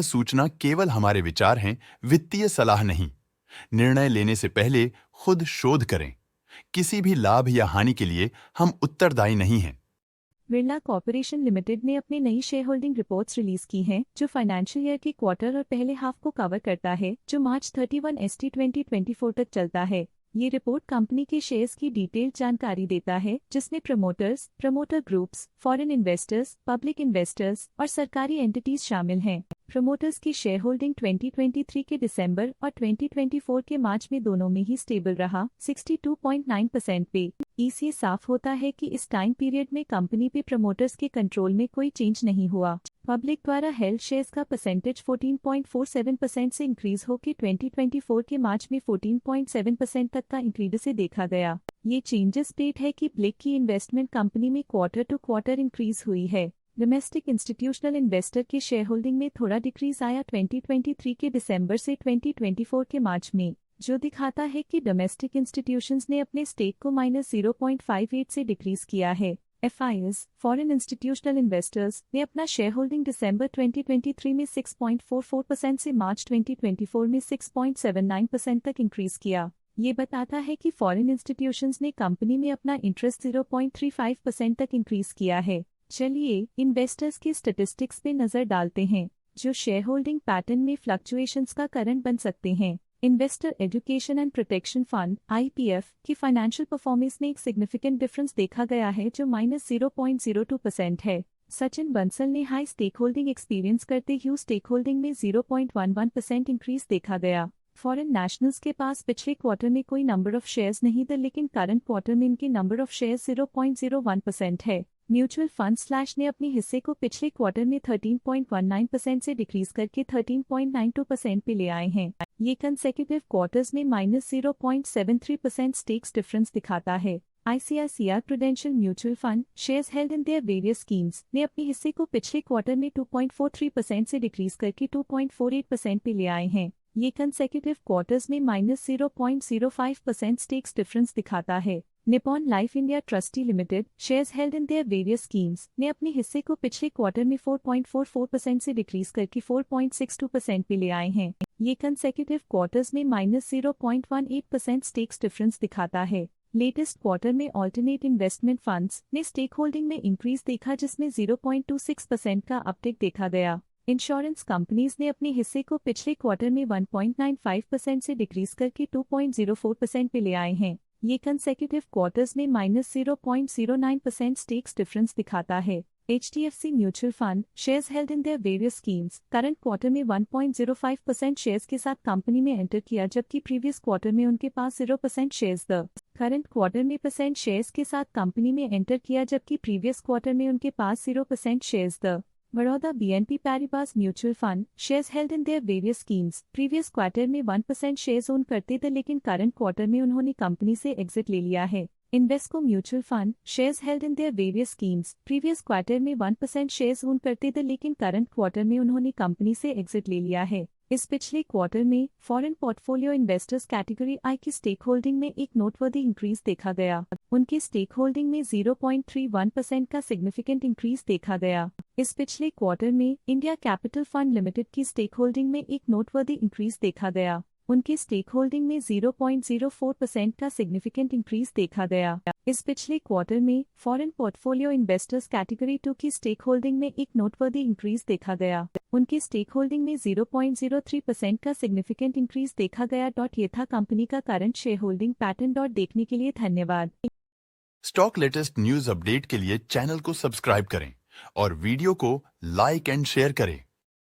सूचना केवल हमारे विचार हैं, वित्तीय सलाह नहीं। निर्णय लेने से पहले खुद शोध करें। किसी भी लाभ या हानि के लिए हम उत्तरदायी नहीं हैं। बिरला कॉर्पोरेशन लिमिटेड ने अपनी नई शेयर होल्डिंग रिपोर्ट्स रिलीज की हैं, जो फाइनेंशियल ईयर के क्वार्टर और पहले हाफ को कवर करता है, जो मार्च 31 ST 2024 तक चलता है। ये रिपोर्ट कंपनी के शेयर्स की डिटेल्ड जानकारी देता है, जिसमें promoters, promoter groups, foreign investors, public investors और सरकारी एंटिटीज शामिल हैं। प्रमोटर्स की शेयर होल्डिंग 2023 के दिसंबर और 2024 के मार्च में दोनों में ही स्टेबल रहा, 62.9% पे। इससे साफ होता है कि इस टाइम पीरियड में कंपनी पे प्रमोटर्स के कंट्रोल में कोई चेंज नहीं हुआ। पब्लिक द्वारा हेल्ड शेयर्स का परसेंटेज 14.47% से इंक्रीज होकर 2024 के मार्च में 14.7% तक का इंक्रीज से देखा गया। ये चेंजेस स्टेट है कि ब्लिक की इन्वेस्टमेंट कंपनी में क्वार्टर टू क्वार्टर इंक्रीज हुई है। डोमेस्टिक इंस्टीट्यूशनल इन्वेस्टर के शेयर होल्डिंग में थोड़ा डिक्रीज आया 2023 के दिसंबर से 2024 के मार्च में, जो दिखाता है कि डोमेस्टिक इंस्टीट्यूशंस ने अपने स्टेक को -0.58 से डिक्रीज किया है। FIs, फॉरेन इंस्टीट्यूशनल इन्वेस्टर्स, ने अपना शेयर होल्डिंग दिसंबर 2023 में 6.44% से मार्च 2024 में 6.79% तक इंक्रीज किया। ये बताता है कि फॉरेन इंस्टीट्यूशंस ने कंपनी में अपना इंटरेस्ट 0.35% तक इंक्रीज किया है। चलिए इन्वेस्टर्स के स्टैटिस्टिक्स पे नजर डालते हैं, जो शेयर होल्डिंग पैटर्न में फ्लक्चुएशंस का कारण बन सकते हैं। Investor education and protection fund (IPF) की फाइनेंशियल परफॉर्मेंस में एक सिग्निफिकेंट डिफरेंस देखा गया है, जो -0.02% है। सचिन बंसल ने हाई स्टेक होल्डिंग एक्सपीरियंस करते हुए स्टेक होल्डिंग में 0.11% इंक्रीज देखा गया। फॉरेन नेशनल्स के पास पिछले क्वार्टर में कोई नंबर ऑफ शेयर्स नहीं था, लेकिन करंट क्वार्टर में इनके नंबर ऑफ शेयर्स 0.01% है। म्यूचुअल फंड ने अपने हिस्से को पिछले क्वार्टर में 13.19% से डिक्रीज करके 13.92% पे ले आए हैं। ये कंसेक्यूटिव क्वार्टर्स में -0.73% स्टेक्स डिफरेंस दिखाता है। ICICI prudential mutual fund shares held in their various schemes ने अपने हिस्से को पिछले क्वार्टर में 2.43% से डिक्रीज करके 2.48% पे ले आए हैं। ये कंसेक्यूटिव क्वार्टर्स में -0.05% स्टेक्स डिफरेंस दिखाता है। Nippon life India trustee limited shares held in their various schemes ने अपने हिस्से को पिछले क्वार्टर में 4.44% से डिक्रीज करके 4.62% पे ले आए हैं। ये कंसेक्यूटिव क्वार्टर्स में -0.18% स्टेक्स डिफरेंस दिखाता है। लेटेस्ट क्वार्टर में ऑल्टरनेट इन्वेस्टमेंट फंड्स ने स्टेक होल्डिंग में इंक्रीज देखा, जिसमें 0.26% का अपटेक देखा गया। इंश्योरेंस कंपनीज ने अपने हिस्से को पिछले क्वार्टर में 1.95% से डिक्रीज करके 2.04% पे ले आए हैं। ये कंसेक्यूटिव क्वार्टर्स में -0.09% स्टेक्स डिफरेंस दिखाता है। HDFC mutual fund shares held in their various schemes current quarter में 1.05% शेयर्स के साथ कंपनी में एंटर किया, जबकि प्रीवियस क्वार्टर में उनके पास 0% शेयर्स द करंट क्वार्टर में % शेयर्स के साथ कंपनी में एंटर किया, जबकि प्रीवियस क्वार्टर में उनके पास 0% shares the Baroda BNP Paribas mutual fund shares held in their various schemes previous quarter में 1% शेयर्स ओन करते थे, लेकिन करंट क्वार्टर में उन्होंने कंपनी से एग्जिट ले लिया है। Invesco mutual fund shares held in their various schemes previous quarter में 1% शेयर्स ओन करते थे, लेकिन करंट क्वार्टर में उन्होंने कंपनी से एग्जिट ले लिया है। इस पिछले क्वार्टर में foreign portfolio investors category I की स्टेक होल्डिंग में एक नोटवर्दी इंक्रीज देखा गया। उनकी स्टेक होल्डिंग में 0.31% का सिग्निफिकेंट इंक्रीज देखा गया। इस पिछले क्वार्टर में इंडिया कैपिटल फंड लिमिटेड की स्टेक होल्डिंग में एक नोटवर्दी इंक्रीज देखा गया। उनकी स्टेक होल्डिंग में 0.04% का सिग्निफिकेंट इंक्रीज देखा गया। इस पिछले क्वार्टर में फॉरेन पोर्टफोलियो इन्वेस्टर्स कैटेगरी 2 की स्टेक होल्डिंग में एक नोटवर्दी इंक्रीज देखा गया। उनकी स्टेक होल्डिंग में 0.03% का सिग्निफिकेंट इंक्रीज देखा गया। ये था कंपनी का करंट शेयर होल्डिंग पैटर्न। देखने के लिए धन्यवाद। स्टॉक लेटेस्ट न्यूज अपडेट के लिए चैनल को सब्सक्राइब करें और वीडियो को लाइक एंड शेयर करें।